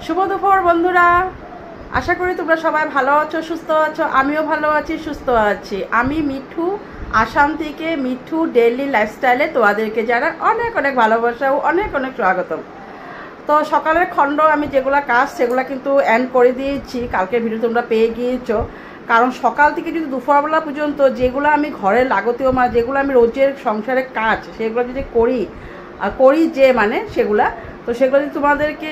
শুভ দুপুর বন্ধুরা, আশা করি তোমরা সবাই ভালো আছো, সুস্থ আছো। আমিও ভালো আছি, সুস্থ আছি। আমি মিঠু, আসাম থেকে। মিঠু ডেইলি লাইফস্টাইলে তোমাদেরকে যারা অনেক অনেক ভালোবাসা ও অনেক অনেক স্বাগতম। তো সকালের খণ্ড আমি যেগুলো কাজ সেগুলো কিন্তু এন্ড করে দিয়েছি। কালকের ভিডিও তোমরা পেয়ে গিয়েছো। কারণ সকাল থেকে যদি দুপুরবেলা পর্যন্ত যেগুলো আমি ঘরে লাগতীয় যেগুলো আমি রোজের সংসারের কাজ সেগুলো যদি করি যে সেগুলা, তো সেগুলো যদি তোমাদেরকে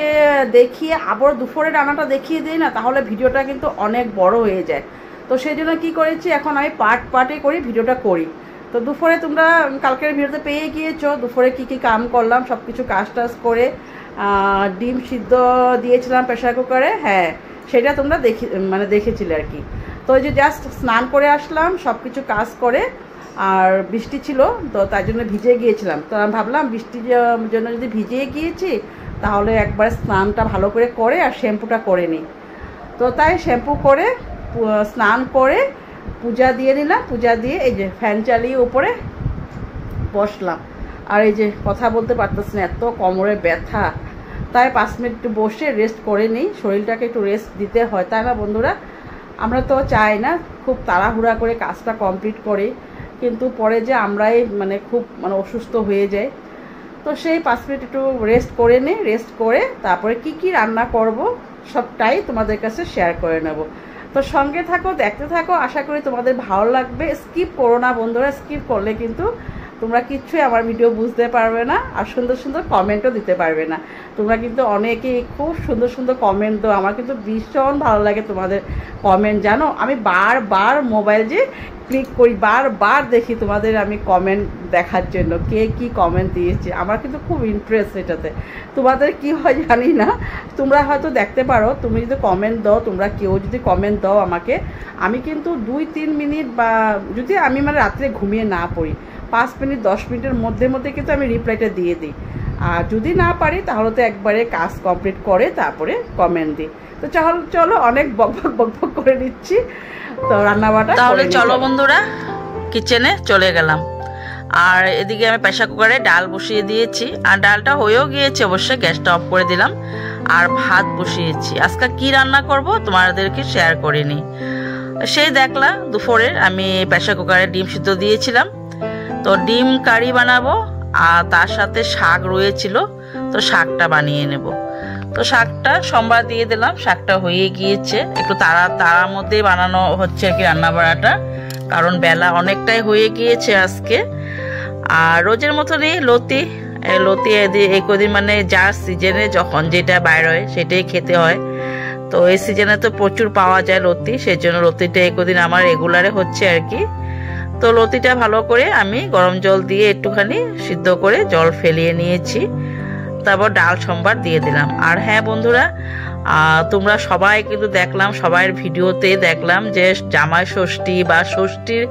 দেখিয়ে আবার দুপুরে রান্নাটা দেখিয়ে দিই না, তাহলে ভিডিওটা কিন্তু অনেক বড় হয়ে যায়। তো সেই জন্য কী করেছি, এখন আমি পার্টে করি ভিডিওটা করি। তো দুপুরে তোমরা কালকের ভিডিওতে পেয়ে গিয়েছো দুপুরে কী কী কাম করলাম, সব কিছু কাজ করে ডিম সিদ্ধ দিয়েছিলাম প্রেশার কুকারে। হ্যাঁ, সেটা তোমরা দেখেছিলে আর কি। তো ওই যে জাস্ট স্নান করে আসলাম সব কিছু কাজ করে, আর বৃষ্টি ছিল তো তাই জন্য ভিজে গিয়েছিলাম। তো আমি ভাবলাম বৃষ্টির জন্য যদি ভিজে গিয়েছি তাহলে একবার স্নানটা ভালো করে আর শ্যাম্পুটা করে নিই। তো তাই শ্যাম্পু করে স্নান করে পূজা দিয়ে নিলাম। পূজা দিয়ে এই যে ফ্যান চালিয়ে উপরে বসলাম। আর এই যে কথা বলতে পারতেছি না, এত কোমরে ব্যথা। তাই 5 মিনিট একটু বসে রেস্ট করে নিই, শরীরটাকে একটু রেস্ট দিতে হয়, তাই না বন্ধুরা? আমরা তো চাই না খুব তাড়াহুড়া করে কাজটা কমপ্লিট করি, কিন্তু পরে যে আমরাই খুব অসুস্থ হয়ে যাই। তো সেই 5 মিনিট একটু রেস্ট করে নিই। রেস্ট করে তারপরে কি রান্না করব সবটাই তোমাদের কাছে শেয়ার করে নেব। তো সঙ্গে থাকো, দেখতে থাকো, আশা করি তোমাদের ভালো লাগবে। স্কিপ করো না বন্ধুরা, স্কিপ করলে কিন্তু তোমরা কিচ্ছুই আমার ভিডিও বুঝতে পারবে না, আর সুন্দর সুন্দর কমেন্টও দিতে পারবে না। তোমরা কিন্তু অনেকেই খুব সুন্দর সুন্দর কমেন্ট দাও, আমার কিন্তু ভীষণ ভালো লাগে তোমাদের কমেন্ট। জানো, আমি বারবার মোবাইল যে ক্লিক করি, বারবার দেখি তোমাদের আমি কমেন্ট দেখার জন্য, কে কি কমেন্ট দিয়েছে। আমার কিন্তু খুব ইন্টারেস্ট এটাতে। তোমাদের কি হয় জানি না, তোমরা হয়তো দেখতে পারো, তুমি যদি কমেন্ট দাও, তোমরা কেউ যদি কমেন্ট দাও আমাকে, আমি কিন্তু 2-3 মিনিট বা যদি আমি রাত্রে ঘুমিয়ে না পড়ি 5 মিনিট 10 মিনিটের মধ্যে কিন্তু আমি রিপ্লাইটা দিয়ে দিই। আর যদি না পারি তাহলে তো একবারে কাজ কমপ্লিট করে তারপরে কমেন্ট দিই। তো চলো অনেক বকবক করে নিচ্ছি। তো রান্নাবাটা তাহলে চলো বন্ধুরা, কিচেনে চলে গেলাম। আর এদিকে আমি প্রেসার কুকারে ডাল বসিয়ে দিয়েছি, আর ডালটা হয়েও গিয়েছে অবশ্যই। গ্যাসটা অফ করে দিলাম আর ভাত বসিয়েছি। আজকে কি রান্না করব তোমাদেরকে শেয়ার করিনি। সেই দেখলা দুপুরে আমি প্রেসার কুকারে ডিম সিদ্ধ দিয়েছিলাম। তো ডিম কারি বানাবো, আর তার সাথে শাক রয়েছিল, তো শাকটা বানিয়ে নেব। তো শাকটা সোমবার দিয়ে দিলাম। শাকটা হয়ে গিয়েছে, একটু তাড়ার মধ্যেই বানানো হচ্ছে আর কি রান্না বাড়াটা, কারণ বেলা অনেকটাই হয়ে গিয়েছে আজকে। আর রোজের মতনই লতি এই কদিন যার সিজনে যখন যেটা বাইর হয় সেটাই খেতে হয়। তো এই সিজনে তো প্রচুর পাওয়া যায় লতি, সেই জন্য লতিটা এই কদিন আমার রেগুলারে হচ্ছে আর কি। তো লতিটা ভালো করে আমি গরম জল দিয়ে একটুখানি সিদ্ধ করে জল ফেলিয়ে নিয়েছি। তারপর ডাল সোমবার দিয়ে দিলাম। আর হ্যাঁ বন্ধুরা, তোমরা সবাই কিন্তু দেখলাম, সবার ভিডিওতে দেখলাম যে জামাই ষষ্ঠী বা ষষ্ঠীর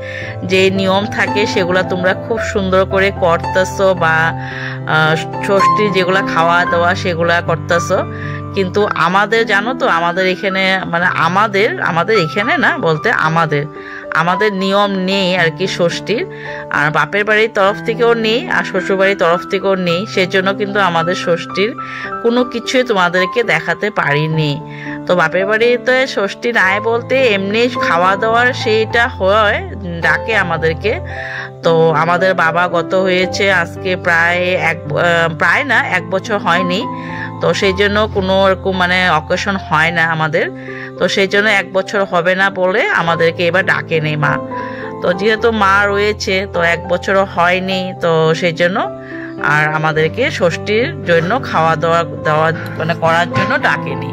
যে নিয়ম থাকে সেগুলো তোমরা খুব সুন্দর করে করতেছো, বা ষষ্ঠীর যেগুলো খাওয়া দাওয়া সেগুলা করতেছো। কিন্তু আমাদের জানো তো, আমাদের এখানে আমাদের এখানে না বলতে আমাদের নিয়ম নেই আর কি ষষ্ঠীর। আর বাপের বাড়ির তরফ থেকেও নেই, আর শ্বশুর বাড়ির তরফ থেকেও নেই। সেজন্য কিন্তু আমাদের ষষ্ঠীর কোনো কিছুই তোমাদেরকে দেখাতে পারিনি। তো বাপের বাড়িতে ষষ্ঠী নাই বলতে এমনি খাওয়া দাওয়ার সেইটা হয়, ডাকে আমাদেরকে। তো আমাদের বাবা গত হয়েছে আজকে প্রায় না 1 বছর হয়নি। তো সেই জন্য কোনো রকম অকেশন হয় না আমাদের। তো সেই জন্য 1 বছর হবে না বলে আমাদেরকে এবার ডাকে নেই মা। তো যেহেতু মা রয়েছে তো 1 বছরও হয়নি, তো সেই জন্য আর আমাদেরকে ষষ্ঠীর জন্য খাওয়া দাওয়া করার জন্য ডাকেনি।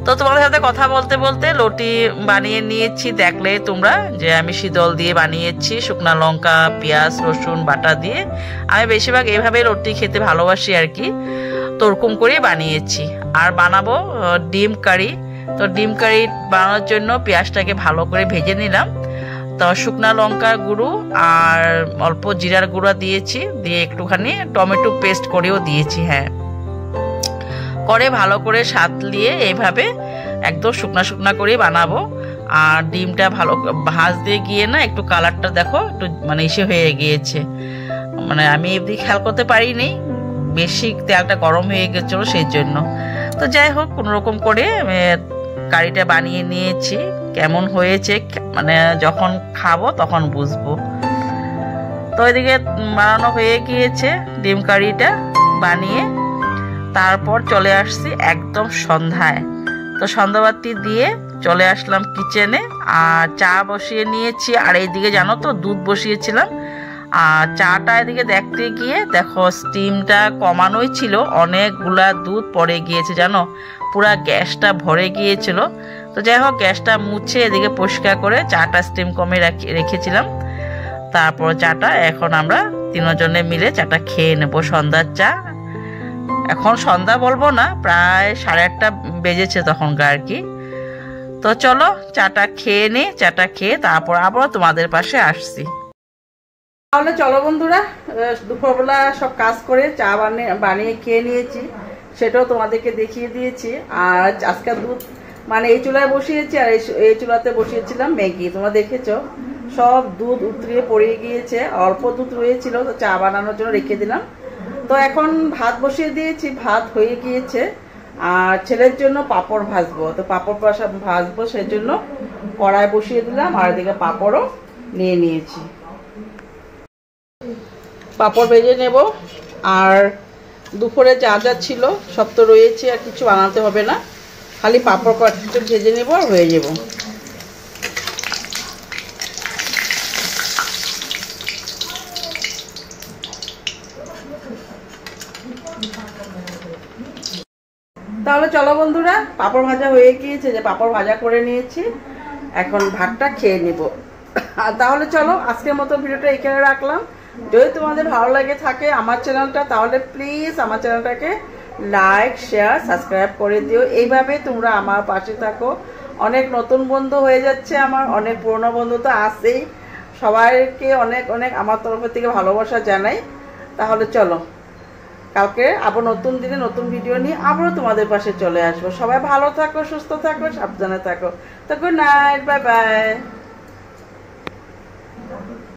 তো তোমাদের সাথে কথা বলতে বলতে লটি বানিয়ে নিয়েছি। দেখলে তোমরা যে আমি শীতল দিয়ে বানিয়েছি, শুকনো লঙ্কা, পেঁয়াজ, রসুন বাটা দিয়ে। আমি বেশিরভাগ এভাবে লটি খেতে ভালোবাসি আর কি। তো ওরকম করেই বানিয়েছি। আর বানাবো ডিম কারি। তো ডিম কারি বানানোর জন্য পেঁয়াজটাকে ভালো করে ভেজে নিলাম। তো শুকনো লঙ্কার গুঁড়ো আর অল্প জিরার গুঁড়া দিয়েছি, দিয়ে একটুখানি টমেটো পেস্ট করেও দিয়েছি। হ্যাঁ, করে ভালো করে সাতলিয়ে এইভাবে একদম শুকনা করে বানাবো। আর ডিমটা ভালো ভাজতে গিয়ে না একটু কালারটা দেখো একটু ইসে হয়ে গিয়েছে, আমি এমনি খেয়াল করতে পারিনি, বেশি তেলটা গরম হয়ে গেছিল সেই জন্য। তো যাই হোক কোনোরকম করে কারিটা বানিয়ে নিয়েছি। কেমন হয়েছে মানে যখন খাবো তখন বুঝবো। তো এদিকে বানানো হয়ে গিয়েছে ডিম কারিটা বানিয়ে। তারপর চলে আসছি একদম সন্ধ্যায়। তো সন্ধ্যাবাতি দিয়ে চলে আসলাম কিচেনে, আর চা বসিয়ে নিয়েছি। আর এইদিকে জানো তো দুধ বসিয়েছিলাম। আর চাটা এদিকে দেখতে গিয়ে দেখো স্টিমটা কমানোই ছিল, অনেকগুলা দুধ পড়ে গিয়েছে জানো, পুরা গ্যাসটা ভরে গিয়েছিল। তো যাই হোক গ্যাসটা মুছে এদিকে পরিষ্কার করে চাটা স্টিম কমে রেখেছিলাম। তারপর চাটা এখন আমরা তিনজনে মিলে চাটা খেয়ে নেব, সন্ধ্যার চা। এখন সন্ধ্যা বলবো না, প্রায় 8:30 বেজেছে তখনকার আর কি। তো চলো চাটা খেয়ে নি, চাটা খেয়ে তারপর আবার তোমাদের পাশে আসছি। তাহলে চলো বন্ধুরা, দুপুরবেলা সব কাজ করে চা বানিয়ে খেয়ে নিয়েছি, সেটাও তোমাদেরকে দেখিয়ে দিয়েছি। আর আজকে দুধ মানে এই চুলায় বসিয়েছি, আর এই চুলাতে বসিয়েছিলাম ম্যাগি। তোমরা দেখেছো সব দুধ উতরিয়ে পড়ে গিয়েছে, অল্প দুধ রয়েছিল, তো চা বানানোর জন্য রেখে দিলাম। তো এখন ভাত বসিয়ে দিয়েছি, ভাত হয়ে গিয়েছে। আর ছেলের জন্য পাঁপড় ভাজবো, তো পাঁপড় ভাজবো সেই জন্য কড়াই বসিয়ে দিলাম। আর এদিকে পাঁপড়ও নিয়ে নিয়েছি, পাঁপড় ভেজে নেব। আর দুপুরে যা যা ছিল সব তো রয়েছে, আর কিছু বানাতে হবে না, খালি পাঁপড় কয়েকটা ভেজে নেব আর হয়ে যাব। তাহলে চলো বন্ধুরা, পাঁপড় ভাজা হয়ে গিয়েছে, যে পাঁপড় ভাজা করে নিয়েছি, এখন ভাতটা খেয়ে নেব। তাহলে চলো আজকের মতো ভিডিওটা এখানে রাখলাম। যদি তোমাদের ভালো লাগে থাকে আমার চ্যানেলটা, তাহলে প্লিজ আমার চ্যানেলটাকে লাইক শেয়ার সাবস্ক্রাইব করে দিও। এইভাবে তোমরা আমার পাশে থাকো। অনেক নতুন বন্ধু হয়ে যাচ্ছে আমার, অনেক পুরনো বন্ধু তো আছেই। সবাইকে অনেক অনেক আমার তরফ থেকে ভালোবাসা জানাই। তাহলে চলো কালকে আবার নতুন দিনে নতুন ভিডিও নিয়ে আবারও তোমাদের পাশে চলে আসবো। সবাই ভালো থাকো, সুস্থ থাকো, সাবধানে থাকো। তো গুড নাইট, বাই বাই।